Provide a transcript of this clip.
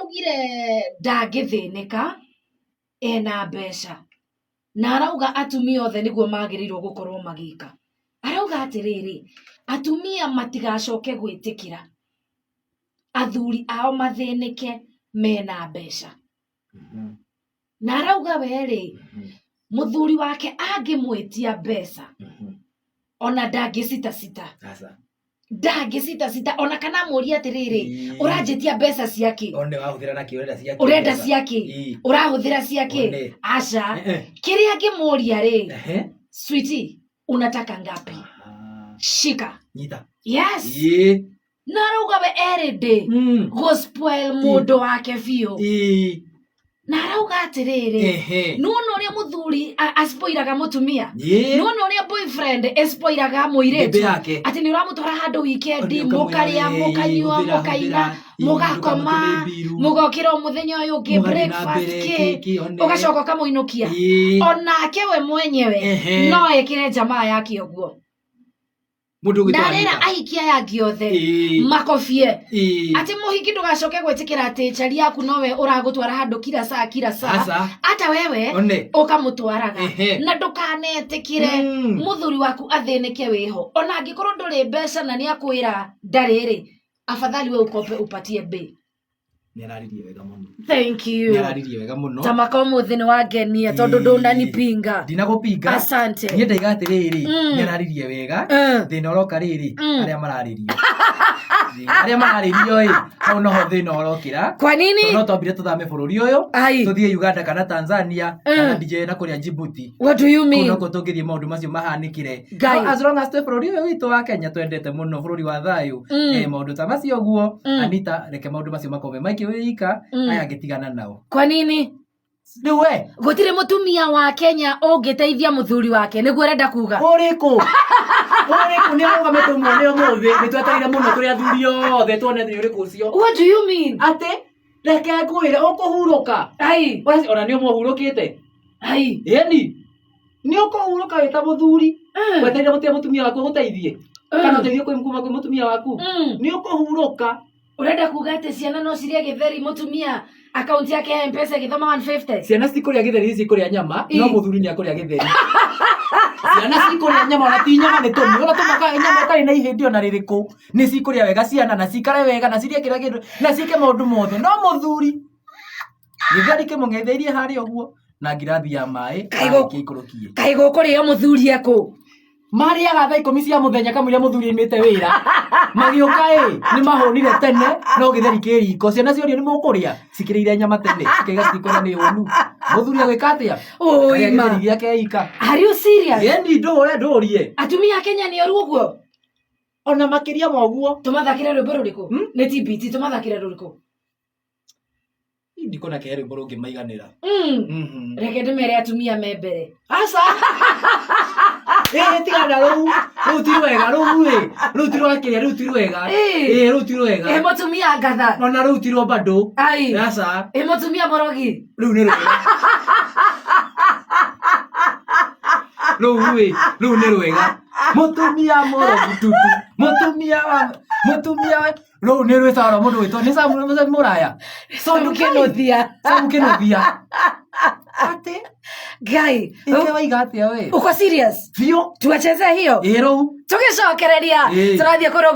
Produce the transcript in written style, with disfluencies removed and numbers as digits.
Nĩaugire ndangĩthĩnĩka ena mbeca na arauga atumia othe nĩguo magĩrĩirwo gũkorwo magĩka. Arauga atĩrĩrĩ, atumia matigacoke gwĩtĩkĩra athuri ao mathĩnĩke mena mbeca. Na arauga we mũthuri wake angĩmwĩtia mbeca ona ndangĩcita ona kana mũria atĩrĩrĩ ũranjĩtia mbeca ciake ũrenda ciake ũrahũthĩra ciake aca kĩrĩa angĩmũria rĩ sweetie unataka ngapi shika yes na arauga we erĩndĩ gũspoil mũndũ wake biũ. Na arauga atĩrĩrĩ nuona ũrĩa mũthuri aspoiraga mũtumia nuona ũrĩa boyfriend espoiraga mũirĩtu atĩ nĩ ũramũtwara handũ wikendi mũkarĩa mũkanyua mũkaina mũgakoma mũgokĩra mũthenya ũyũ ũngĩ breakfast ũgacoka ũkamũinũkia. Onake we mwenyewe no ekĩre jamaa yake ũguo na rĩra ahikia yake othe makobie atĩ mũhiki ndũgacoke gwĩtĩkĩra atĩ chari yaku nowe ũragũtwara handũ kila saa ata wewe ũkamũtwaraga na ndũkanetĩkĩre mũthuri waku athĩnĩke wĩho ona angĩkorwo ndũrĩ mbeca na nĩakwĩra ndarĩ afadhali we ukope upatie bei. Nĩararirie wega mũno. Thank you. Nĩararirie wega mũno. Tamaka ũmũthĩ nĩwangenia tondũ ndũnanipinga. Ndinagũpinga. Asante. Niĩ ndaiga atĩrĩrĩ nĩararirie wega thĩna ũroka rĩrĩ arĩa mararĩrio. Arĩa mararĩrio hau noho thĩna ũrokĩra. Kwa nini? No twambire tũthame bũrũri ũyũ tũthiĩ Uganda kana Tanzania kana DJ na kũrĩa Djibouti. What do you mean? Kuno tũngĩthiĩ maũndũ macio mahanĩkĩre. As long as twĩ bũrũri ũyũ witũ wa Kenya twendete mũno bũrũri wa thayũ. Maũndũ ta macio ũguo Anita reke maũndũ macio makobe maingĩ wĩika aya ngĩtigana nao. Kwa nini? Rĩu we gũtirĩ mũtumia wa Kenya ũngĩteithia mũthuri wake nĩguo ũrenda kuga? Ũrĩkũ nĩ arũgamĩte ũmwe ũmũthĩ nĩtwetereire mũno tũrĩ athuri othe tuone thĩ ũrĩkũ ũcio. What do you mean? Atĩ reke ngwĩre ũkũhurũka. Ona nĩ ũmũhurũkĩte. Ĩni nĩ ũkũhurũka wĩ ta mũthuri wetereire mũtumia waku gũteithie kana ũteithie kuma kwĩ mũtumia waku nĩ ũkũhurũka. Ũrenda kuga atĩ ciana no cirĩe gĩtheri mũtumia akaunti yake ya M-Pesa gĩthoma 150? Ciana citikũrĩa gĩtheri cikũrĩa nyama no mũthuri nĩ akũrĩa gĩtheri. Ciana cikũrĩa nyama ona ti nyama nĩ tũmi ona tũmaka nyama ĩtarĩ na ihĩndĩ ona rĩrĩkũ nĩ cikũrĩa wega ciana na cikare wega na cirĩe kĩrĩa kĩndũ na ciĩke maũndũ mothe no mũthuri gĩtheri kĩmũng'eithĩirie harĩa ũguo na ngirathi ya maĩ ikũrũkie. Kaĩ gũkũrĩo mũthuri ekũ? Marĩaga thaa 10 cia mũthenya kamũira mũthuri aimĩte wĩra magĩũka nĩ mahũnire tene no gĩtheri kĩ riko. Ciana ciũrio nĩ mũkũrĩa cikĩrĩire nyama tene cikaiga citikũrĩa nĩ ũnu mũthuri agwĩka atĩa gĩtheri gĩake ika. Are you serious? Yendi ndũrie atumia a Kenya nĩ oru ũguo ona makĩria ma ũguo. Tũmathakĩre rwĩmbo rũrĩkũ? Nĩ TBT tũmathakĩre rũrĩkũ? Ndikona kĩ rwĩmbo rũngĩmaiganĩra. Reke ndĩmere atumia me mbere. Aca tigana rũu ti rwega rũu ti rwakĩrĩa rũu ti rwega rũu ti rwega. Mũtumia ngatha ona rũu ti rwa bado. Aca mũtumia mũrogi rũu nĩ rwega rũu nĩ rwega. Mũtumia mũrogi tutu mũtumia rũu nĩ rwĩtara mũndũ wĩtwo nĩ Samu Mũraya Samũkĩnũthia ati Guy waiga atĩa we? Uko serious? Biũ Tuacheze hiyo? Rũu Tukicokereria turathiĩ